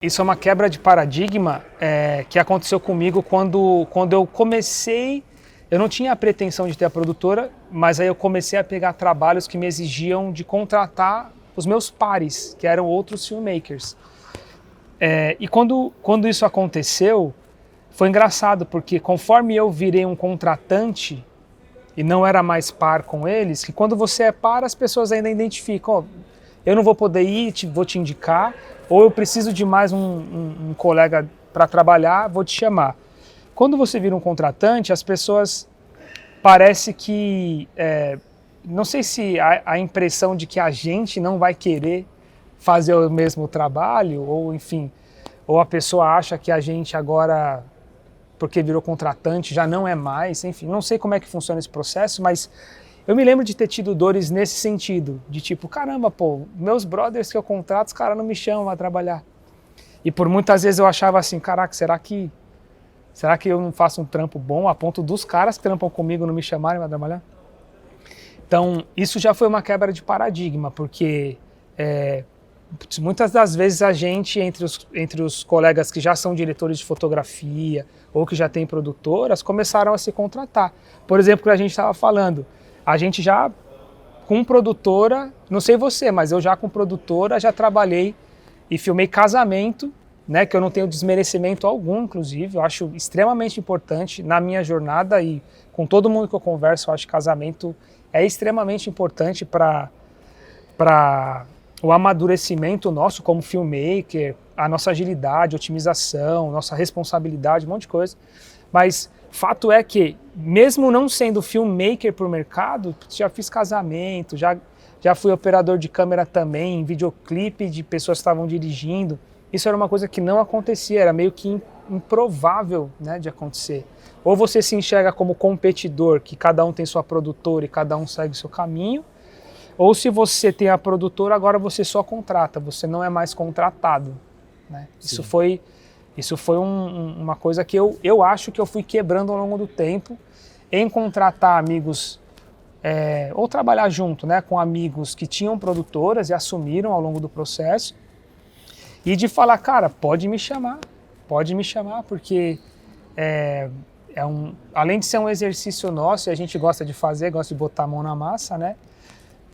Isso é uma quebra de paradigma que aconteceu comigo quando eu comecei. Eu não tinha a pretensão de ter a produtora, mas aí eu comecei a pegar trabalhos que me exigiam de contratar os meus pares, que eram outros filmmakers. E quando isso aconteceu, foi engraçado, porque conforme eu virei um contratante e não era mais par com eles, que quando você é par, as pessoas ainda identificam, ó, eu não vou poder ir, vou te indicar, ou eu preciso de mais um colega para trabalhar, vou te chamar. Quando você vira um contratante, as pessoas parece que, não sei se a impressão de que a gente não vai querer fazer o mesmo trabalho, ou enfim, ou a pessoa acha que a gente agora, porque virou contratante, já não é mais, enfim, não sei como é que funciona esse processo, mas eu me lembro de ter tido dores nesse sentido, de tipo, caramba, pô, meus brothers que eu contrato, os caras não me chamam a trabalhar. E por muitas vezes eu achava assim, caraca, será que eu não faço um trampo bom a ponto dos caras que trampam comigo não me chamarem para trabalhar? Então, isso já foi uma quebra de paradigma, porque muitas das vezes a gente, entre os colegas que já são diretores de fotografia ou que já têm produtoras, começaram a se contratar. Por exemplo, que a gente estava falando, a gente já com produtora, não sei você, mas eu já com produtora já trabalhei e filmei casamento, né, que eu não tenho desmerecimento algum, inclusive, eu acho extremamente importante na minha jornada e com todo mundo que eu converso, eu acho que casamento é extremamente importante para o amadurecimento nosso como filmmaker, a nossa agilidade, otimização, nossa responsabilidade, um monte de coisa. Mas fato é que, mesmo não sendo filmmaker por mercado, já fiz casamento, já fui operador de câmera também, videoclipe de pessoas que estavam dirigindo. Isso era uma coisa que não acontecia, era meio que improvável, né, de acontecer. Ou você se enxerga como competidor, que cada um tem sua produtora e cada um segue seu caminho, ou se você tem a produtora, agora você só contrata, você não é mais contratado, né? Isso foi uma coisa que eu acho que eu fui quebrando ao longo do tempo, em contratar amigos, ou trabalhar junto, né, com amigos que tinham produtoras e assumiram ao longo do processo, e de falar, cara, pode me chamar, porque além de ser um exercício nosso, e a gente gosta de fazer, gosta de botar a mão na massa, né?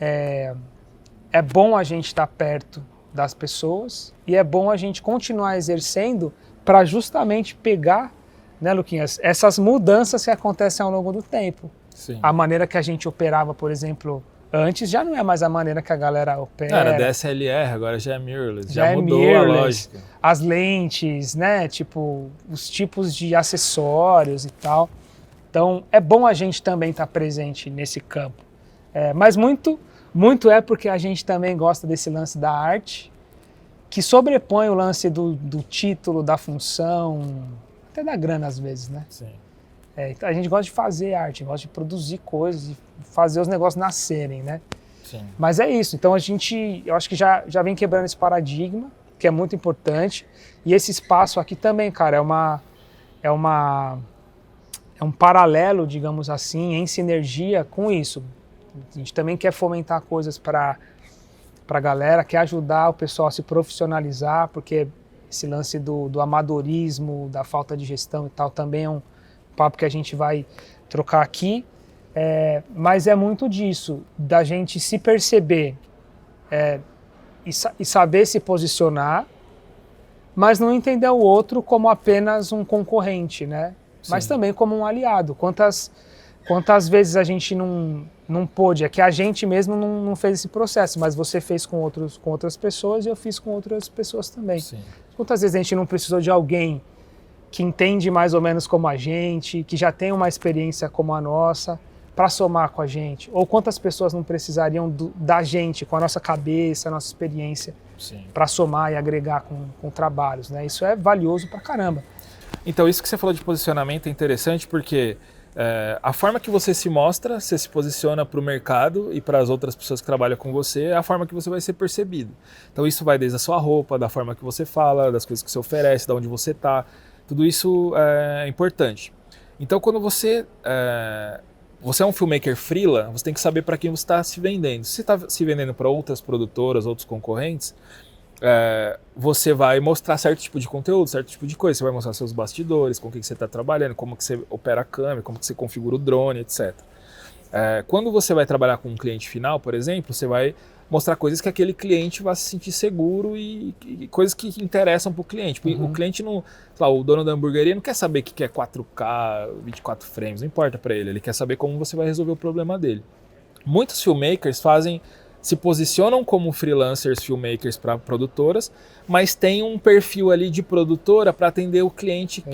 É bom a gente estar perto das pessoas e é bom a gente continuar exercendo para justamente pegar, né, Luquinhas, essas mudanças que acontecem ao longo do tempo. Sim. A maneira que a gente operava, por exemplo, antes já não é mais a maneira que a galera opera. Era DSLR, agora já é mirrorless, Já mudou mirrorless, a lógica. As lentes, né, tipo, os tipos de acessórios e tal. Então é bom a gente também estar presente nesse campo. Mas muito é porque a gente também gosta desse lance da arte, que sobrepõe o lance do título, da função, até da grana às vezes, né? Sim. A gente gosta de fazer arte, gosta de produzir coisas, de fazer os negócios nascerem, né? Sim. Mas é isso, então eu acho que já vem quebrando esse paradigma, que é muito importante, e esse espaço aqui também, cara, é um paralelo, digamos assim, em sinergia com isso. A gente também quer fomentar coisas para a galera, quer ajudar o pessoal a se profissionalizar, porque esse lance do amadorismo, da falta de gestão e tal, também é um papo que a gente vai trocar aqui. Mas é muito disso, da gente se perceber e saber se posicionar, mas não entender o outro como apenas um concorrente, né? Sim. Mas também como um aliado. Quantas vezes a gente não pôde, é que a gente mesmo não fez esse processo, mas você fez com outras pessoas e eu fiz com outras pessoas também. Sim. Quantas vezes a gente não precisou de alguém que entende mais ou menos como a gente, que já tem uma experiência como a nossa, para somar com a gente? Ou quantas pessoas não precisariam da gente, com a nossa cabeça, a nossa experiência, para somar e agregar com trabalhos, né? Isso é valioso pra caramba. Então, isso que você falou de posicionamento é interessante porque a forma que você se mostra, você se posiciona para o mercado e para as outras pessoas que trabalham com você, é a forma que você vai ser percebido. Então, isso vai desde a sua roupa, da forma que você fala, das coisas que você oferece, de onde você está. Tudo isso é importante. Então, quando você é um filmmaker freela, você tem que saber para quem você está se vendendo. Se você está se vendendo para outras produtoras, outros concorrentes, você vai mostrar certo tipo de conteúdo, certo tipo de coisa. Você vai mostrar seus bastidores, com o que você está trabalhando, como que você opera a câmera, como que você configura o drone, etc. Quando você vai trabalhar com um cliente final, por exemplo, você vai mostrar coisas que aquele cliente vai se sentir seguro e coisas que interessam para o cliente. Porque o cliente não, sei lá, o dono da hamburgueria não quer saber que quer 4K, 24 frames, não importa para ele. Ele quer saber como você vai resolver o problema dele. Muitos filmmakers se posicionam como freelancers, filmmakers para produtoras, mas tem um perfil ali de produtora para atender o cliente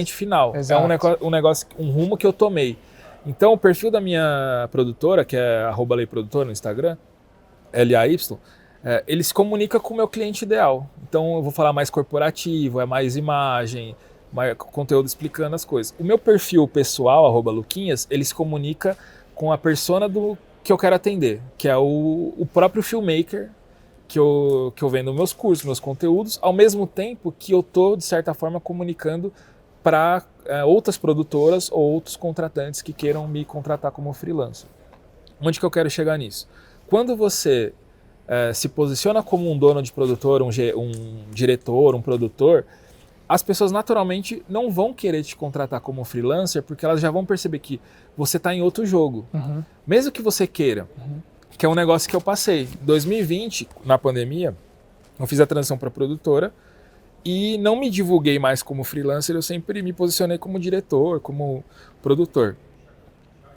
final. Exato. É um negócio, um rumo que eu tomei. Então, o perfil da minha produtora, que é @leiprodutora no Instagram, LAY, ele se comunica com o meu cliente ideal. Então, eu vou falar mais corporativo, é mais imagem, mais conteúdo explicando as coisas. O meu perfil pessoal, @luquinhas, ele se comunica com a persona que eu quero atender, que é o próprio filmmaker que eu vendo meus cursos, meus conteúdos, ao mesmo tempo que eu estou, de certa forma, comunicando para outras produtoras ou outros contratantes que queiram me contratar como freelancer. Onde que eu quero chegar nisso? Quando você se posiciona como um dono de produtora, um diretor, um produtor, as pessoas naturalmente não vão querer te contratar como freelancer porque elas já vão perceber que você está em outro jogo. Mesmo que você queira, que é um negócio que eu passei. Em 2020, na pandemia, eu fiz a transição para produtora e não me divulguei mais como freelancer, eu sempre me posicionei como diretor, como produtor.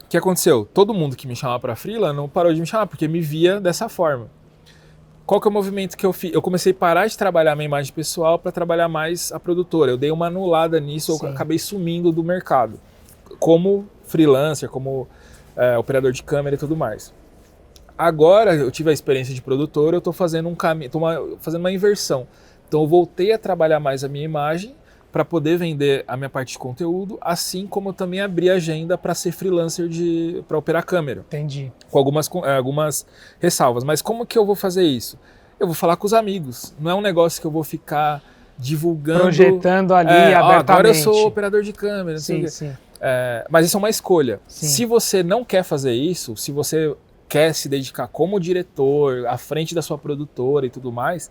O que aconteceu? Todo mundo que me chamava para freela não parou de me chamar porque me via dessa forma. Qual que é o movimento que eu fiz? Eu comecei a parar de trabalhar minha imagem pessoal para trabalhar mais a produtora. Eu dei uma anulada nisso, eu acabei sumindo do mercado. Como freelancer, como operador de câmera e tudo mais. Agora eu tive a experiência de produtor, eu estou fazendo fazendo uma inversão. Então eu voltei a trabalhar mais a minha imagem para poder vender a minha parte de conteúdo, assim como eu também abri a agenda para ser freelancer para operar câmera. Entendi. Com algumas ressalvas. Mas como que eu vou fazer isso? Eu vou falar com os amigos. Não é um negócio que eu vou ficar divulgando... Projetando ali abertamente. Agora eu sou operador de câmera. Sim. Mas isso é uma escolha. Sim. Se você não quer fazer isso, se você quer se dedicar como diretor, à frente da sua produtora e tudo mais,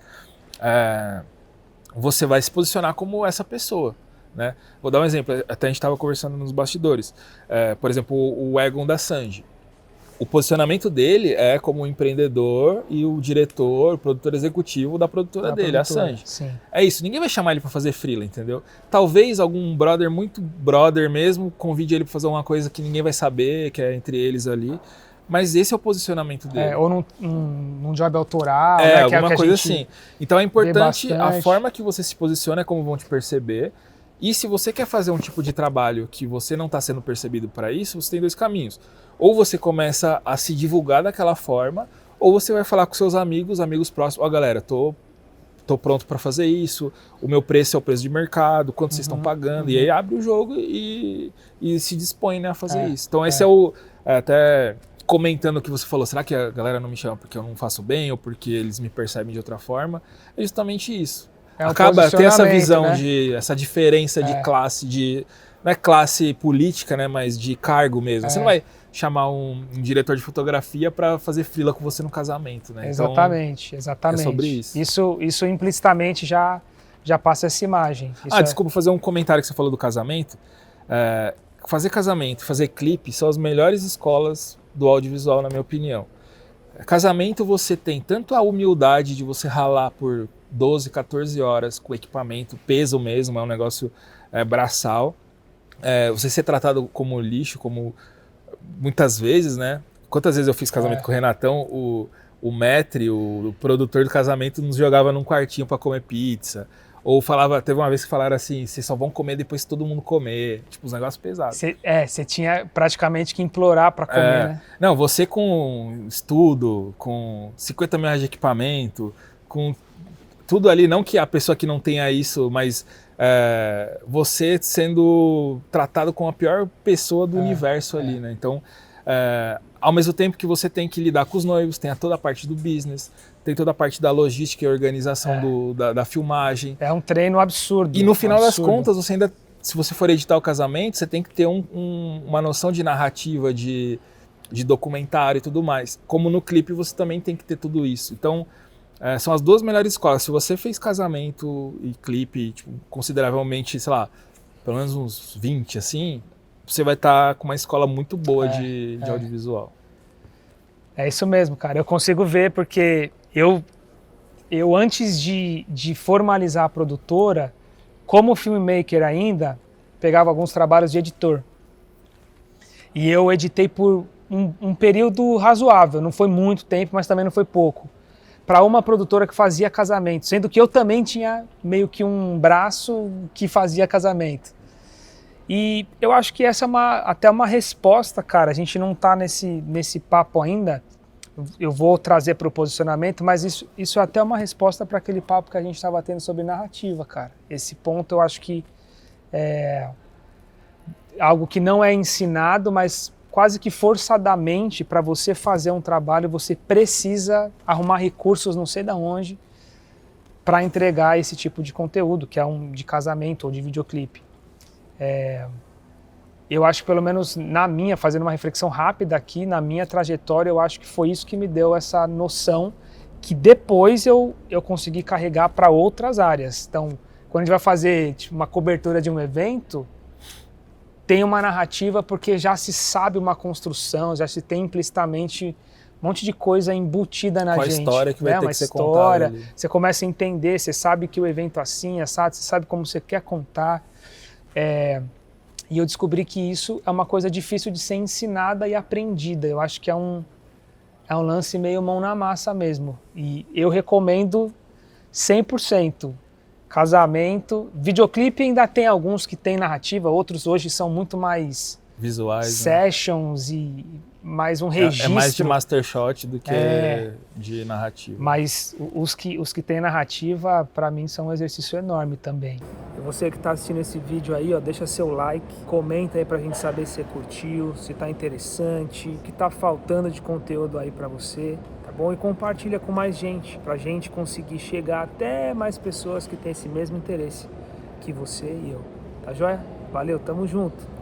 você vai se posicionar como essa pessoa. Né? Vou dar um exemplo, até a gente estava conversando nos bastidores. Por exemplo, o Egon da Sanji. O posicionamento dele é como empreendedor e o diretor, o produtor executivo da produtora dele, a Sanji. Sim. É isso, ninguém vai chamar ele para fazer freela, entendeu? Talvez algum brother, muito brother mesmo, convide ele para fazer uma coisa que ninguém vai saber, que é entre eles ali. Mas esse é o posicionamento dele. Ou num job autoral, né, alguma coisa assim. Então é importante a forma que você se posiciona, é como vão te perceber. E se você quer fazer um tipo de trabalho que você não está sendo percebido para isso, você tem dois caminhos. Ou você começa a se divulgar daquela forma, ou você vai falar com seus amigos próximos. Galera, tô pronto para fazer isso, o meu preço é o preço de mercado, quanto vocês estão pagando. E aí abre o jogo e se dispõe, né, a fazer isso. Então esse é o... até comentando o que você falou, será que a galera não me chama porque eu não faço bem ou porque eles me percebem de outra forma? É justamente isso. Acaba ter essa visão, né? Essa diferença de classe, não é classe política, né, mas de cargo mesmo. Você não vai chamar um diretor de fotografia para fazer freela com você no casamento, né? Exatamente. É sobre isso. Isso implicitamente já passa essa imagem. Desculpa fazer um comentário que você falou do casamento. Fazer casamento, fazer clipe são as melhores escolas do audiovisual, na minha opinião. Casamento, você tem tanto a humildade de você ralar por 12, 14 horas com equipamento, peso mesmo, é um negócio braçal. Você ser tratado como lixo, como muitas vezes, né? Quantas vezes eu fiz casamento com o Renatão, o maître, o produtor do casamento, nos jogava num quartinho para comer pizza. Ou teve uma vez que falaram assim, vocês só vão comer depois que todo mundo comer. Tipo, uns negócios pesados. Você tinha praticamente que implorar para comer, né? Não, você com estudo, com 50 mil reais de equipamento, com tudo ali, não que a pessoa que não tenha isso, mas você sendo tratado como a pior pessoa do universo ali, né? Então, ao mesmo tempo que você tem que lidar com os noivos, tem toda a parte do business, tem toda a parte da logística e organização da filmagem. É um treino absurdo. E no final das contas, você ainda, se você for editar o casamento, você tem que ter uma noção de narrativa, de documentário e tudo mais. Como no clipe, você também tem que ter tudo isso. Então, são as duas melhores escolas. Se você fez casamento e clipe, tipo, consideravelmente, sei lá, pelo menos uns 20, assim, você vai estar com uma escola muito boa de audiovisual. É isso mesmo, cara. Eu consigo ver porque eu antes de formalizar a produtora, como filmmaker ainda, pegava alguns trabalhos de editor. E eu editei por um período razoável, não foi muito tempo, mas também não foi pouco, para uma produtora que fazia casamento, sendo que eu também tinha meio que um braço que fazia casamento. E eu acho que essa é até uma resposta, cara. A gente não está nesse papo ainda, eu vou trazer para o posicionamento, mas isso é até uma resposta para aquele papo que a gente estava tendo sobre narrativa, cara. Esse ponto eu acho que é algo que não é ensinado, mas quase que forçadamente, para você fazer um trabalho, você precisa arrumar recursos não sei de onde para entregar esse tipo de conteúdo, que é um de casamento ou de videoclipe. Eu acho que pelo menos fazendo uma reflexão rápida aqui, na minha trajetória, eu acho que foi isso que me deu essa noção que depois eu consegui carregar para outras áreas. Então, quando a gente vai fazer tipo, uma cobertura de um evento, tem uma narrativa porque já se sabe uma construção, já se tem implicitamente um monte de coisa embutida na gente. Qual a história que vai ter uma que ser história, contada ali. Você começa a entender, você sabe que o evento é assim, assado, você sabe como você quer contar. E eu descobri que isso é uma coisa difícil de ser ensinada e aprendida. Eu acho que é um lance meio mão na massa mesmo. E eu recomendo 100%. Casamento, videoclipe ainda tem alguns que tem narrativa, outros hoje são muito mais visuais, sessions, né? E mais um registro. É mais de master shot do que de narrativa. Mas os que tem narrativa, para mim, são um exercício enorme também. E você que está assistindo esse vídeo aí, ó, deixa seu like, comenta aí pra gente saber se você curtiu, se tá interessante, o que tá faltando de conteúdo aí para você. Tá bom? E compartilha com mais gente, pra gente conseguir chegar até mais pessoas que têm esse mesmo interesse que você e eu. Tá joia? Valeu, tamo junto!